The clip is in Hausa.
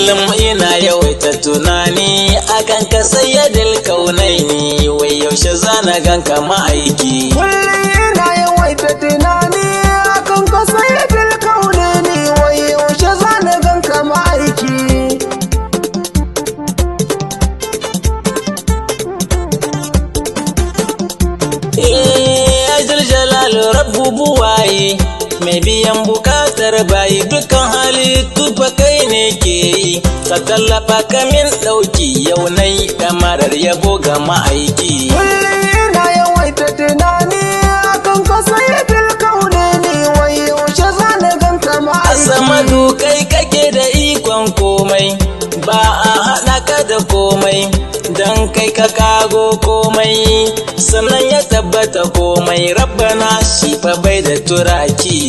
kullum ina yawaita tunani akan ka sayyadil kaunaini, wai yaushe zana ganka ma'aiki. Kullum ina yawaita tunani akan ka sayyadil kaunaini, wai yaushe zana ganka ma'aiki. Ajal jalalu rabbu buwaye, mai biyan bukatar bayi, dukkan halittu fa kai ne ke yi. Ka tallafa kamin ɗauki, yau nai ɗamarar yabo ga ma'aiki. Kullum ina yawaita tunani akan ka sayyadil kaunaini, wai yaushe zana ganka ma'aiki. Asamadu kai kake da ikon komai, ba a haɗa ka da komai, dan kai ka kago komai, sannan ya tabbata komai. Rabbana shi fa bai da turaki.